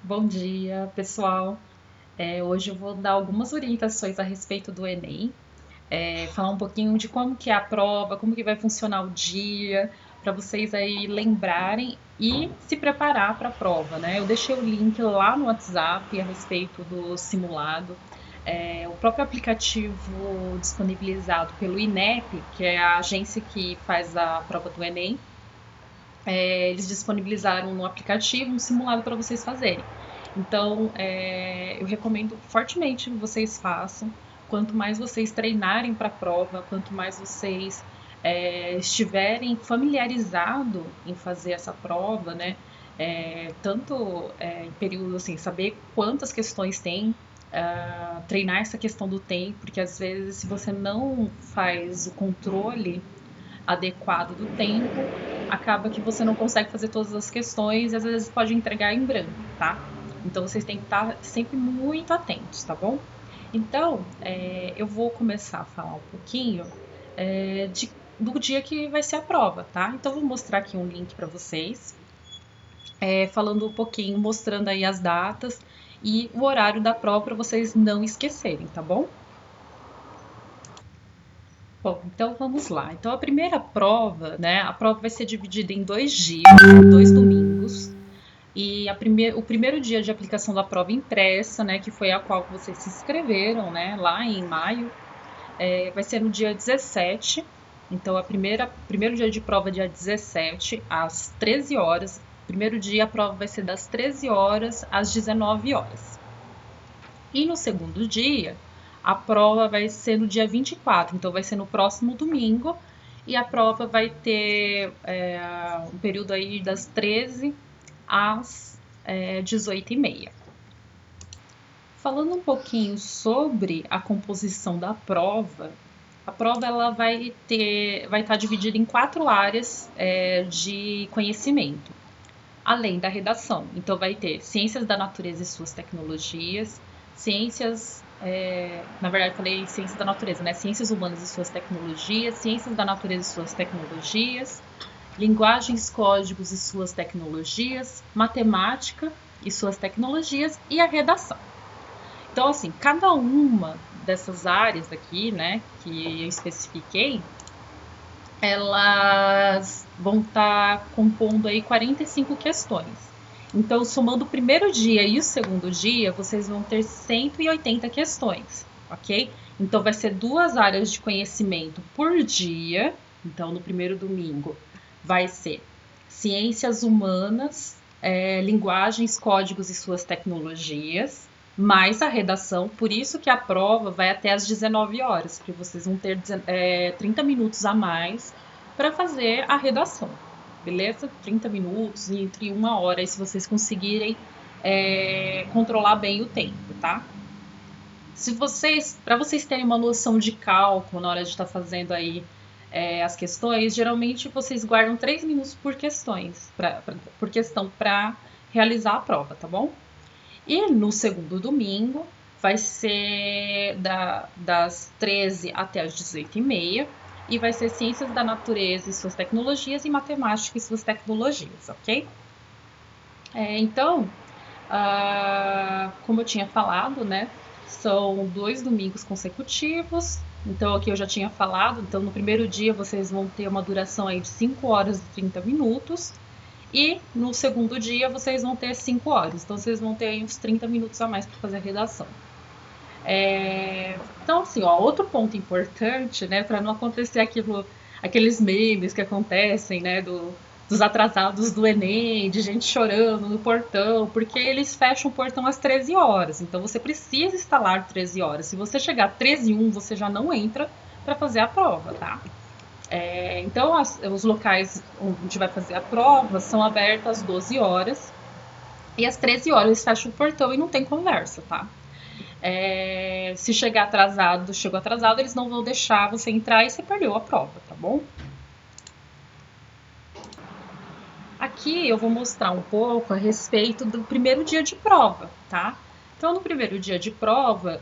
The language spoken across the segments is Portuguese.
Bom dia, pessoal. Hoje eu vou dar algumas orientações a respeito do Enem, falar um pouquinho de como que é a prova, como que vai funcionar o dia, para vocês aí lembrarem e se preparar para a prova, né? Eu deixei o link lá no WhatsApp a respeito do simulado. O próprio aplicativo disponibilizado pelo INEP, que é a agência que faz a prova do Enem, eles disponibilizaram no aplicativo um simulado para vocês fazerem. Então, eu recomendo fortemente que vocês façam. Quanto mais vocês treinarem para a prova, quanto mais vocês estiverem familiarizados em fazer essa prova, né? Tanto em período assim, saber quantas questões tem, treinar essa questão do tempo, porque às vezes se você não faz o controle adequado do tempo, acaba que você não consegue fazer todas as questões e às vezes pode entregar em branco, tá? Então vocês têm que estar sempre muito atentos, tá bom? Então, eu vou começar a falar um pouquinho do dia que vai ser a prova, tá? Então, vou mostrar aqui um link para vocês, falando um pouquinho, mostrando aí as datas e o horário da prova para vocês não esquecerem, tá bom? Bom, então vamos lá. Então a primeira prova, né? A prova vai ser dividida em 2 dias, 2 domingos. E o primeiro dia de aplicação da prova impressa, né? Que foi a qual vocês se inscreveram, né? Lá em maio, vai ser no dia 17. Então primeiro dia de prova dia 17, às 13 horas. Primeiro dia a prova vai ser das 13 horas às 19 horas. E no segundo dia, a prova vai ser no dia 24, então vai ser no próximo domingo. E a prova vai ter um período aí das 13 às 18h30. Falando um pouquinho sobre a composição da prova, a prova ela vai estar dividida em 4 áreas de conhecimento, além da redação. Então, vai ter ciências da natureza e suas tecnologias, ciências, na verdade, falei ciências da natureza, né? Ciências humanas e suas tecnologias, ciências da natureza e suas tecnologias, linguagens, códigos e suas tecnologias, matemática e suas tecnologias e a redação. Então, assim, cada uma dessas áreas aqui, né, que eu especifiquei, elas vão estar compondo aí 45 questões. Então, somando o primeiro dia e o segundo dia, vocês vão ter 180 questões, ok? Então, vai ser 2 áreas de conhecimento por dia. Então, no primeiro domingo, vai ser ciências humanas, linguagens, códigos e suas tecnologias, mais a redação. Por isso que a prova vai até às 19 horas, porque vocês vão ter 30 minutos a mais para fazer a redação, beleza? 30 minutos, entre 1 hora, se vocês conseguirem controlar bem o tempo, tá? Para vocês terem uma noção de cálculo na hora de estar fazendo aí as questões, geralmente vocês guardam 3 minutos por questão para realizar a prova, tá bom? E no segundo domingo vai ser das 13 até as 18h30 e vai ser ciências da natureza e suas tecnologias e matemática e suas tecnologias, ok? Então, como eu tinha falado, né, são 2 domingos consecutivos. Então, aqui eu já tinha falado. Então, no primeiro dia vocês vão ter uma duração aí de 5 horas e 30 minutos. E no segundo dia vocês vão ter 5 horas. Então, vocês vão ter aí uns 30 minutos a mais para fazer a redação. Então, assim, ó, outro ponto importante, né, para não acontecer aqueles memes que acontecem, né, dos atrasados do Enem, de gente chorando no portão, porque eles fecham o portão às 13 horas. Então, você precisa estar lá às 13 horas. Se você chegar às 13h01, você já não entra para fazer a prova, tá? Então, os locais onde vai fazer a prova são abertos às 12 horas e às 13 horas eles fecham o portão e não tem conversa, tá? Se chegar atrasado, chegou atrasado, eles não vão deixar você entrar e você perdeu a prova, tá bom? Aqui eu vou mostrar um pouco a respeito do primeiro dia de prova, tá? Então, no primeiro dia de prova,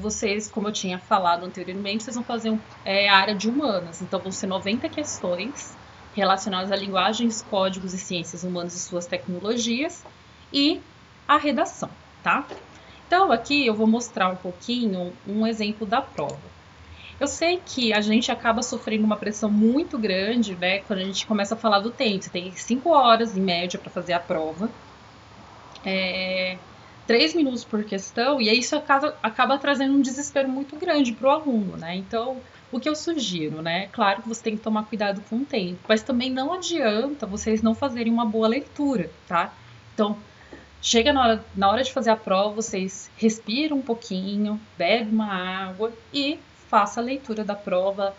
vocês, como eu tinha falado anteriormente, vocês vão fazer a área de humanas. Então, vão ser 90 questões relacionadas a linguagens, códigos e ciências humanas e suas tecnologias. E a redação, tá? Então, aqui eu vou mostrar um pouquinho um exemplo da prova. Eu sei que a gente acaba sofrendo uma pressão muito grande, né, quando a gente começa a falar do tempo. Você tem 5 horas em média para fazer a prova, 3 minutos por questão, e aí isso acaba trazendo um desespero muito grande para o aluno, né? Então, o que eu sugiro, né? Claro que você tem que tomar cuidado com o tempo, mas também não adianta vocês não fazerem uma boa leitura, tá? Então, chega na hora de fazer a prova, vocês respiram um pouquinho, bebe uma água e faça a leitura da prova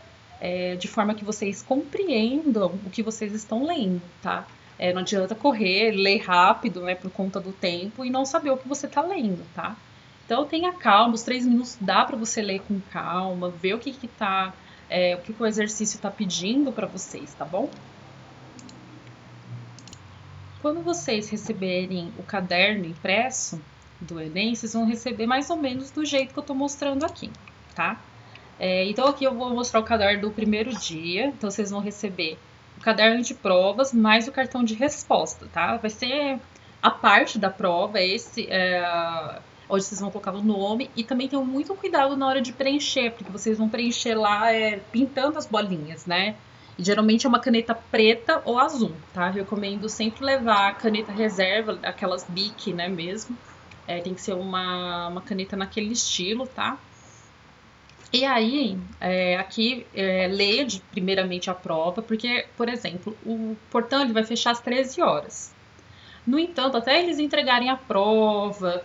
de forma que vocês compreendam o que vocês estão lendo, tá? Não adianta correr, ler rápido, né, por conta do tempo e não saber o que você está lendo, tá? Então tenha calma, os 3 minutos dá para você ler com calma, ver o que o exercício está pedindo para vocês, tá bom? Quando vocês receberem o caderno impresso do Enem, vocês vão receber mais ou menos do jeito que eu estou mostrando aqui, tá? Então aqui eu vou mostrar o caderno do primeiro dia, então vocês vão receber o caderno de provas mais o cartão de resposta, tá? Vai ser a parte da prova, onde vocês vão colocar o nome, e também tenham muito cuidado na hora de preencher, porque vocês vão preencher lá pintando as bolinhas, né? E geralmente é uma caneta preta ou azul, tá? Eu recomendo sempre levar a caneta reserva, aquelas Bic, né, mesmo. Tem que ser uma caneta naquele estilo, tá? E aí, aqui, leia primeiramente a prova, porque, por exemplo, o portão ele vai fechar às 13 horas. No entanto, até eles entregarem a prova,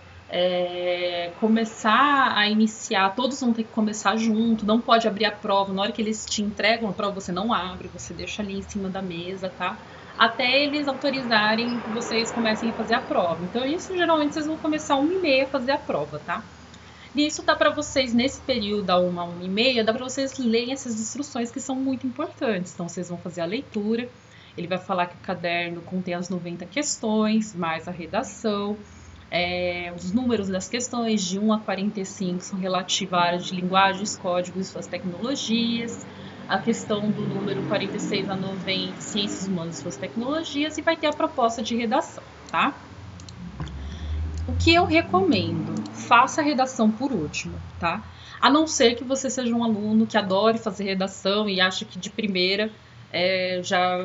começar a iniciar, todos vão ter que começar junto, não pode abrir a prova. Na hora que eles te entregam a prova, você não abre, você deixa ali em cima da mesa, tá? Até eles autorizarem que vocês comecem a fazer a prova. Então, isso geralmente vocês vão começar 1h30 a fazer a prova, tá? E isso dá para vocês, nesse período, da 1 a 1h30, dá para vocês lerem essas instruções que são muito importantes. Então, vocês vão fazer a leitura, ele vai falar que o caderno contém as 90 questões, mais a redação. Os números das questões, de 1 a 45, são relativos à área de linguagens, códigos e suas tecnologias. A questão do número 46 a 90, ciências humanas e suas tecnologias. E vai ter a proposta de redação, tá? O que eu recomendo? Faça a redação por último, tá? A não ser que você seja um aluno que adore fazer redação e acha que de primeira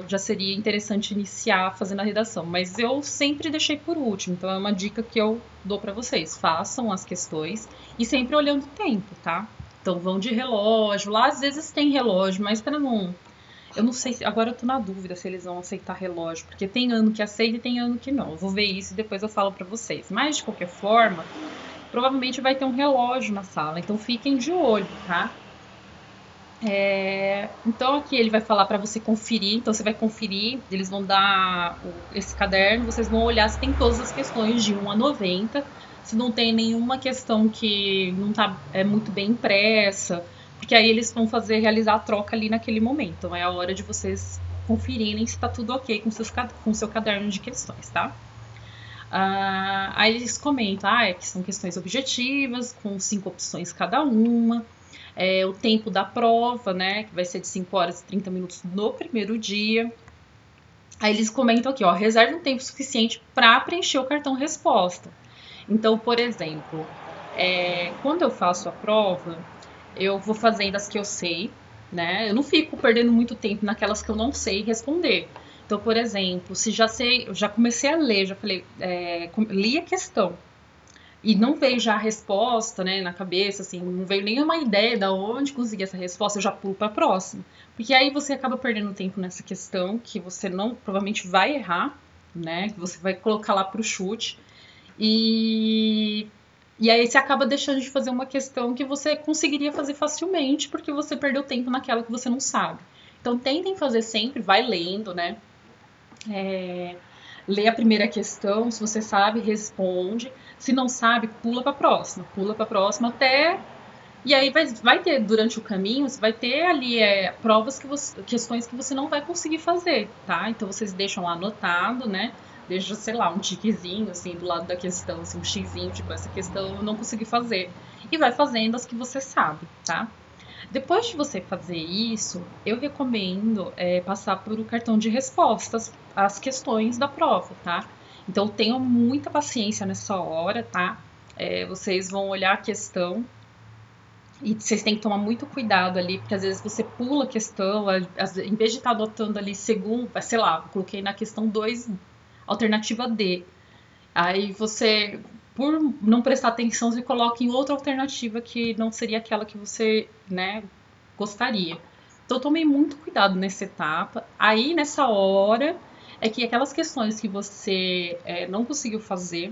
já seria interessante iniciar fazendo a redação. Mas eu sempre deixei por último, então é uma dica que eu dou para vocês. Façam as questões e sempre olhando o tempo, tá? Então vão de relógio, lá às vezes tem relógio, mas para não... Eu não sei, agora eu tô na dúvida se eles vão aceitar relógio, porque tem ano que aceita e tem ano que não. Eu vou ver isso e depois eu falo pra vocês. Mas, de qualquer forma, provavelmente vai ter um relógio na sala, então fiquem de olho, tá? Então aqui ele vai falar pra você conferir, então você vai conferir, eles vão dar esse caderno, vocês vão olhar se tem todas as questões de 1 a 90, se não tem nenhuma questão que não tá muito bem impressa, porque aí eles vão realizar a troca ali naquele momento. Então é a hora de vocês conferirem se está tudo ok com o seu caderno de questões, tá? Aí eles comentam que são questões objetivas, com 5 opções cada uma. O tempo da prova, né, que vai ser de 5 horas e 30 minutos no primeiro dia. Aí eles comentam aqui, reserve um tempo suficiente para preencher o cartão resposta. Então, por exemplo, quando eu faço a prova, eu vou fazendo as que eu sei, né? Eu não fico perdendo muito tempo naquelas que eu não sei responder. Então, por exemplo, se já sei, eu já comecei a ler, já falei, li a questão e não veio já a resposta, né, na cabeça, assim, não veio nenhuma ideia de onde conseguir essa resposta, eu já pulo para a próxima. Porque aí você acaba perdendo tempo nessa questão que você não provavelmente vai errar, né? Que você vai colocar lá para o chute. E aí você acaba deixando de fazer uma questão que você conseguiria fazer facilmente, porque você perdeu tempo naquela que você não sabe. Então tentem fazer sempre, vai lendo, né? Lê a primeira questão, se você sabe, responde. Se não sabe, pula para a próxima até... E aí vai ter, durante o caminho, você vai ter ali questões que você não vai conseguir fazer, tá? Então vocês deixam lá anotado, né? Deixa, sei lá, um tiquezinho, assim, do lado da questão, assim, um xizinho, tipo, essa questão eu não consegui fazer. E vai fazendo as que você sabe, tá? Depois de você fazer isso, eu recomendo passar por o cartão de respostas às questões da prova, tá? Então, tenham muita paciência nessa hora, tá? Vocês vão olhar a questão e vocês têm que tomar muito cuidado ali, porque às vezes você pula a questão, em vez de estar anotando ali segundo, sei lá, coloquei na questão 2, alternativa D. Aí você, por não prestar atenção, você coloca em outra alternativa que não seria aquela que você, né, gostaria. Então tomei muito cuidado nessa etapa. Aí nessa hora é que aquelas questões que você não conseguiu fazer,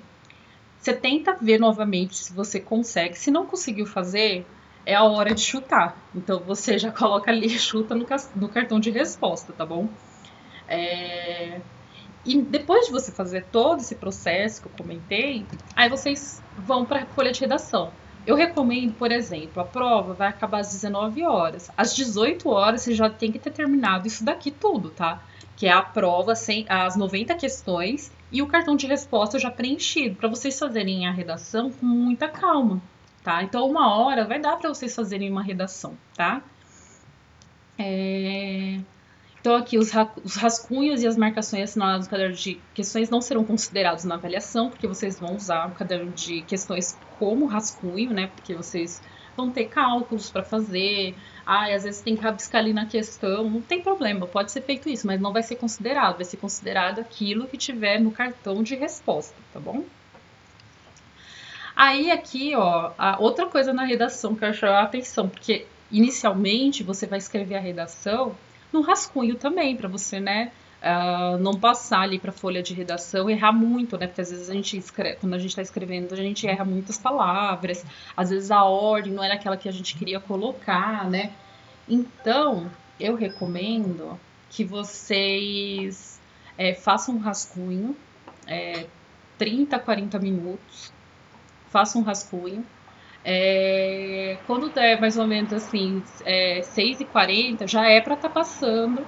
você tenta ver novamente se você consegue. Se não conseguiu fazer, é a hora de chutar. Então você já coloca ali, chuta no cartão de resposta, tá bom? E depois de você fazer todo esse processo que eu comentei, aí vocês vão para a folha de redação. Eu recomendo, por exemplo, a prova vai acabar às 19 horas. Às 18 horas você já tem que ter terminado isso daqui tudo, tá? Que é a prova, as 90 questões e o cartão de resposta já preenchido, para vocês fazerem a redação com muita calma, tá? Então, 1 hora vai dar para vocês fazerem uma redação, tá? Então, aqui, os rascunhos e as marcações assinadas no caderno de questões não serão considerados na avaliação, porque vocês vão usar o caderno de questões como rascunho, né? Porque vocês vão ter cálculos para fazer. Às vezes tem que rabiscar ali na questão. Não tem problema, pode ser feito isso, mas não vai ser considerado. Vai ser considerado aquilo que tiver no cartão de resposta, tá bom? Aí, aqui, ó, a outra coisa na redação que eu acho a atenção, porque inicialmente você vai escrever a redação no rascunho também, para você, né, não passar ali para folha de redação, errar muito, né, porque às vezes a gente escreve, quando a gente está escrevendo, a gente erra muitas palavras, às vezes a ordem não era aquela que a gente queria colocar, né. Então, eu recomendo que vocês façam um rascunho, 30, 40 minutos, façam um rascunho. Quando der mais ou menos assim, 6h40, já é para estar passando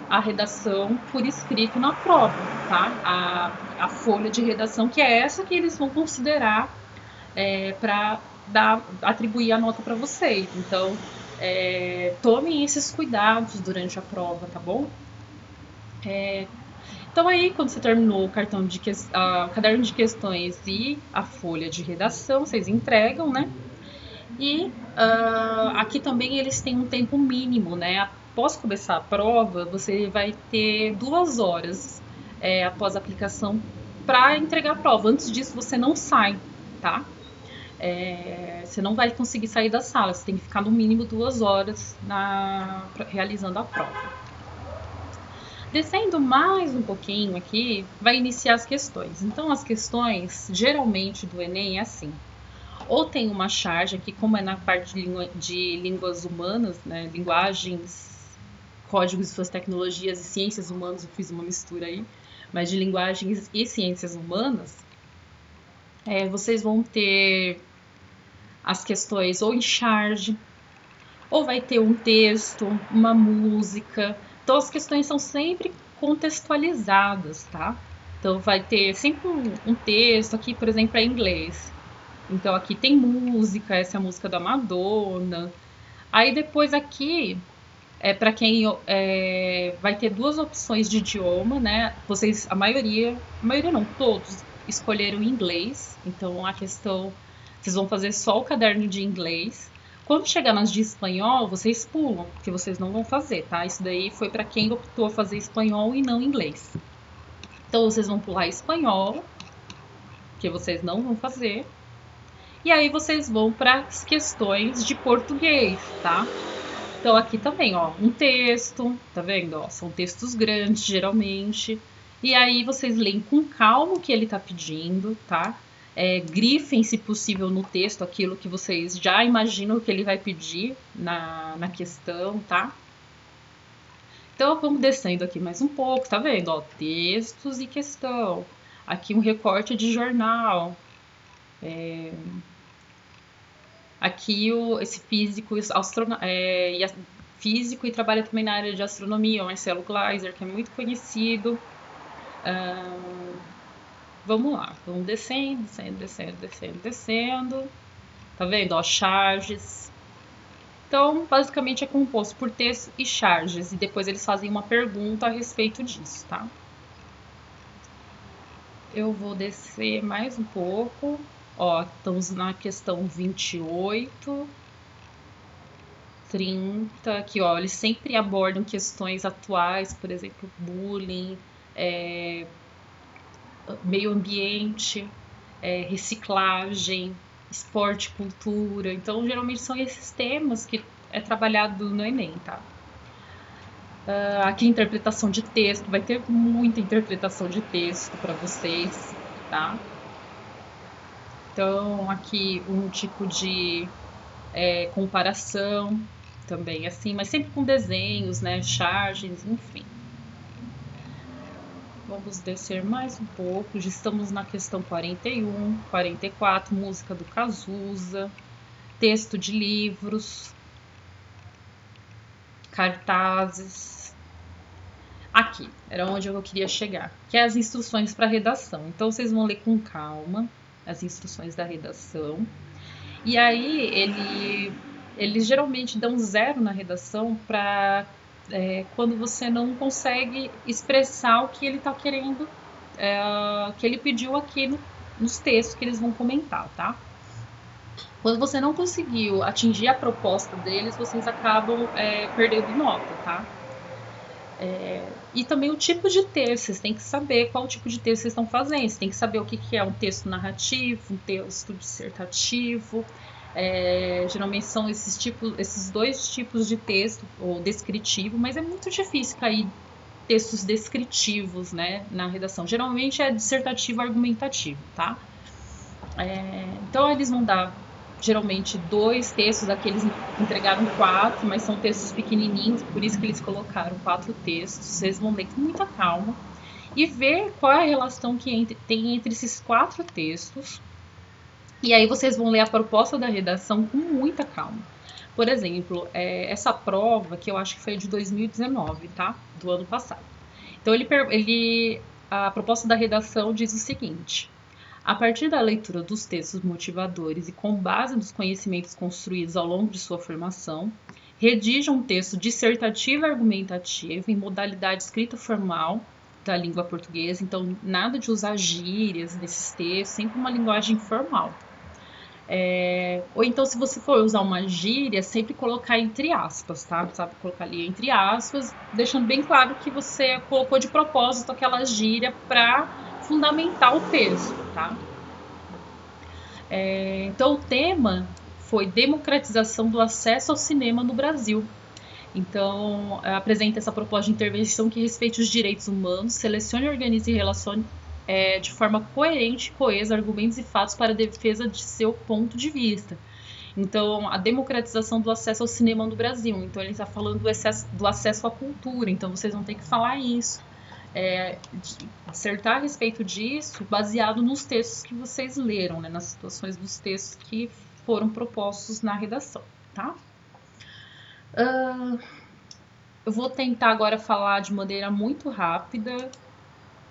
a redação por escrito na prova, tá? A folha de redação, que é essa que eles vão considerar para atribuir a nota para vocês. Então, tomem esses cuidados durante a prova, tá bom? Então aí, quando você terminou o caderno de questões e a folha de redação, vocês entregam, né? E aqui também eles têm um tempo mínimo, né? Após começar a prova, você vai ter 2 horas após a aplicação para entregar a prova. Antes disso, você não sai, tá? Você não vai conseguir sair da sala, você tem que ficar no mínimo 2 horas realizando a prova. Descendo mais um pouquinho aqui, vai iniciar as questões. Então, as questões, geralmente, do Enem é assim. Ou tem uma charge aqui, como é na parte de línguas humanas, né, linguagens, códigos e suas tecnologias e ciências humanas, eu fiz uma mistura aí, mas de linguagens e ciências humanas, vocês vão ter as questões ou em charge, ou vai ter um texto, uma música. Então, as questões são sempre contextualizadas, tá? Então, vai ter sempre um texto aqui, por exemplo, é em inglês. Então, aqui tem música, essa é a música da Madonna. Aí, depois aqui, para quem vai ter 2 opções de idioma, né? A maioria não, todos escolheram inglês. Então, a questão, vocês vão fazer só o caderno de inglês. Quando chegar nas de espanhol, vocês pulam, porque vocês não vão fazer, tá? Isso daí foi para quem optou a fazer espanhol e não inglês. Então, vocês vão pular espanhol, que vocês não vão fazer. E aí, vocês vão para as questões de português, tá? Então, aqui também, ó, um texto, tá vendo? Ó, são textos grandes, geralmente. E aí, vocês leem com calma o que ele tá pedindo, tá? Grifem, se possível, no texto aquilo que vocês já imaginam que ele vai pedir na questão, tá? Então, vamos descendo aqui mais um pouco, tá vendo? Ó, textos e questão. Aqui um recorte de jornal. Aqui esse físico, físico e trabalha também na área de astronomia, o Marcelo Gleiser, que é muito conhecido. Vamos lá, vamos descendo. Tá vendo? Ó, charges. Então, basicamente é composto por texto e charges, e depois eles fazem uma pergunta a respeito disso, tá? Eu vou descer mais um pouco. Ó, estamos na questão 28, 30, aqui, ó, eles sempre abordam questões atuais, por exemplo, bullying, é, meio ambiente, reciclagem, esporte, cultura. Então, geralmente são esses temas que é trabalhado no Enem, tá? Aqui, interpretação de texto, vai ter muita interpretação de texto para vocês, tá? Então, aqui um tipo de comparação também, assim, mas sempre com desenhos, né? Charges, enfim. Vamos descer mais um pouco. Já estamos na questão 41, 44, música do Cazuza, texto de livros, cartazes. Aqui, era onde eu queria chegar, que é as instruções para redação. Então, vocês vão ler com calma as instruções da redação. E aí, eles geralmente dão zero na redação para quando você não consegue expressar o que ele está querendo, que ele pediu aqui nos textos que eles vão comentar, tá? Quando você não conseguiu atingir a proposta deles, vocês acabam perdendo nota, tá? E também o tipo de texto, vocês têm que saber qual tipo de texto vocês estão fazendo. Você tem que saber o que é um texto narrativo, um texto dissertativo. Geralmente são esses dois tipos de texto, ou descritivo, mas é muito difícil cair textos descritivos, né, na redação. Geralmente é dissertativo argumentativo, tá? Então eles vão dar geralmente 2 textos, aqui eles entregaram 4, mas são textos pequenininhos, por isso que eles colocaram 4 textos. Vocês vão ler com muita calma e ver qual é a relação que tem entre esses 4 textos. E aí vocês vão ler a proposta da redação com muita calma. Por exemplo, essa prova, que eu acho que foi de 2019, tá? Do ano passado. Então, a proposta da redação diz o seguinte: a partir da leitura dos textos motivadores e com base nos conhecimentos construídos ao longo de sua formação, redija um texto dissertativo e argumentativo em modalidade escrita formal da língua portuguesa. Então, nada de usar gírias nesses textos, sempre uma linguagem formal. Ou então, se você for usar uma gíria, sempre colocar entre aspas, tá? Sabe, colocar ali entre aspas, deixando bem claro que você colocou de propósito aquela gíria para fundamentar o texto, tá? Então, o tema foi democratização do acesso ao cinema no Brasil. Então, apresenta essa proposta de intervenção que respeite os direitos humanos, selecione, organize e relacione de forma coerente e coesa argumentos e fatos para a defesa de seu ponto de vista. Então, a democratização do acesso ao cinema no Brasil. Então, ele está falando do acesso à cultura. Então, vocês vão ter que falar isso. Dissertar a respeito disso baseado nos textos que vocês leram, né, nas situações dos textos que foram propostos na redação, tá? Eu vou tentar agora falar de maneira muito rápida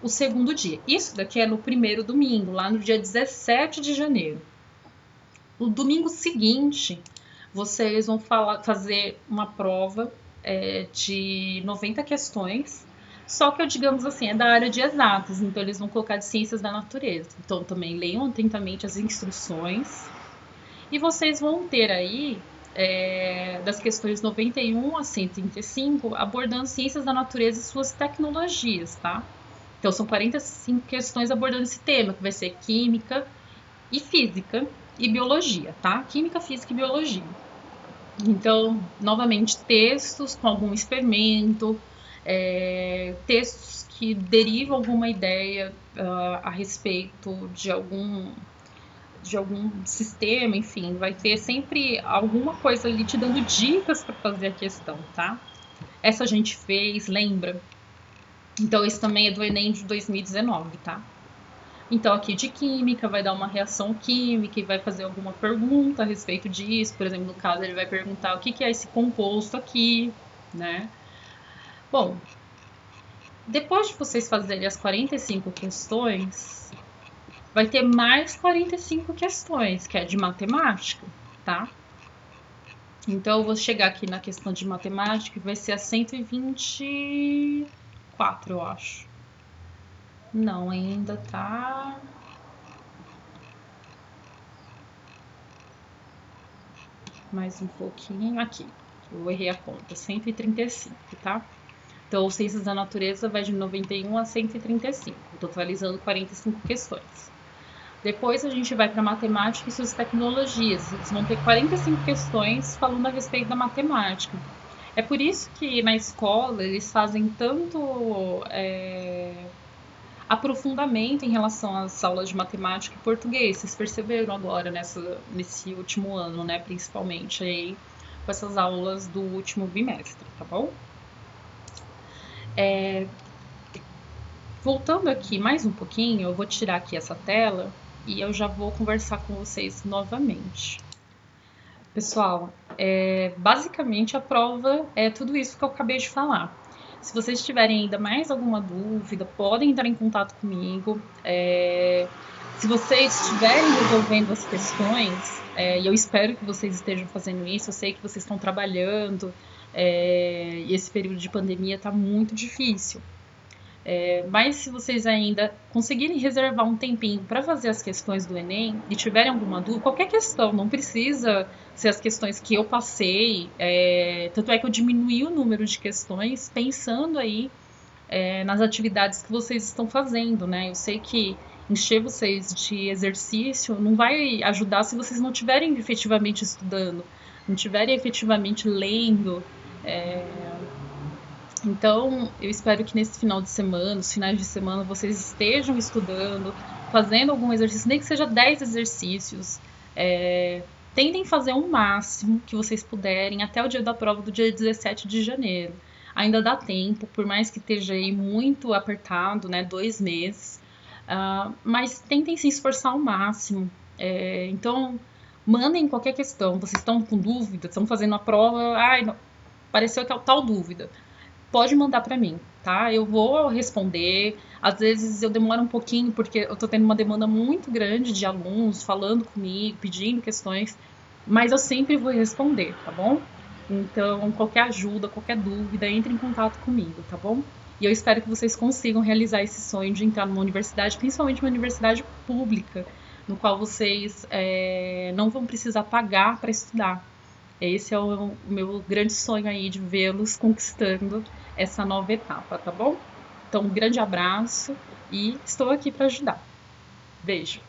o segundo dia. Isso daqui é no primeiro domingo, lá no dia 17 de janeiro. No domingo seguinte, vocês vão fazer uma prova de 90 questões, só que, digamos assim, é da área de exatas, então eles vão colocar de ciências da natureza. Então, também leiam atentamente as instruções. E vocês vão ter aí, das questões 91 a 135, abordando ciências da natureza e suas tecnologias, tá? Então, são 45 questões abordando esse tema, que vai ser química e física e biologia, tá? Química, física e biologia. Então, novamente, textos com algum experimento, textos que derivam alguma ideia a respeito de algum sistema, enfim, vai ter sempre alguma coisa ali te dando dicas para fazer a questão, tá? Essa a gente fez, lembra? Então, esse também é do Enem de 2019, tá? Então, aqui de química, vai dar uma reação química e vai fazer alguma pergunta a respeito disso. Por exemplo, no caso, ele vai perguntar o que é esse composto aqui, né? Bom, depois de vocês fazerem as 45 questões, vai ter mais 45 questões, que é de matemática, tá? Então, eu vou chegar aqui na questão de matemática, que vai ser a 124, eu acho. Não, ainda tá. Mais um pouquinho aqui. Eu errei a conta, 135, tá? Então, Ciências da Natureza vai de 91 a 135, totalizando 45 questões. Depois a gente vai para Matemática e suas tecnologias. Eles vão ter 45 questões falando a respeito da matemática. É por isso que na escola eles fazem tanto aprofundamento em relação às aulas de matemática e português. Vocês perceberam agora nesse último ano, né? Principalmente aí com essas aulas do último bimestre, tá bom? Voltando aqui mais um pouquinho, eu vou tirar aqui essa tela e eu já vou conversar com vocês novamente. Pessoal, basicamente a prova é tudo isso que eu acabei de falar. Se vocês tiverem ainda mais alguma dúvida, podem entrar em contato comigo. Se vocês estiverem resolvendo as questões, e eu espero que vocês estejam fazendo isso, eu sei que vocês estão trabalhando, e esse período de pandemia está muito difícil. Mas se vocês ainda conseguirem reservar um tempinho para fazer as questões do Enem e tiverem alguma dúvida, qualquer questão, não precisa ser as questões que eu passei, tanto é que eu diminuí o número de questões pensando aí nas atividades que vocês estão fazendo, né? Eu sei que encher vocês de exercício não vai ajudar se vocês não estiverem efetivamente estudando, não estiverem efetivamente lendo. Então, eu espero que nesse final de semana, nos finais de semana, vocês estejam estudando, fazendo algum exercício, nem que seja 10 exercícios. Tentem fazer o máximo que vocês puderem até o dia da prova do dia 17 de janeiro. Ainda dá tempo, por mais que esteja aí muito apertado, né, 2 meses. Mas tentem se esforçar ao máximo. Então, mandem qualquer questão. Vocês estão com dúvida, estão fazendo a prova, ai, não, pareceu tal dúvida, pode mandar para mim, tá? Eu vou responder. Às vezes eu demoro um pouquinho porque eu tô tendo uma demanda muito grande de alunos falando comigo, pedindo questões, mas eu sempre vou responder, tá bom? Então, qualquer ajuda, qualquer dúvida, entre em contato comigo, tá bom? E eu espero que vocês consigam realizar esse sonho de entrar numa universidade, principalmente uma universidade pública, no qual vocês não vão precisar pagar para estudar. Esse é o meu grande sonho aí de vê-los conquistando essa nova etapa, tá bom? Então, um grande abraço e estou aqui para ajudar. Beijo!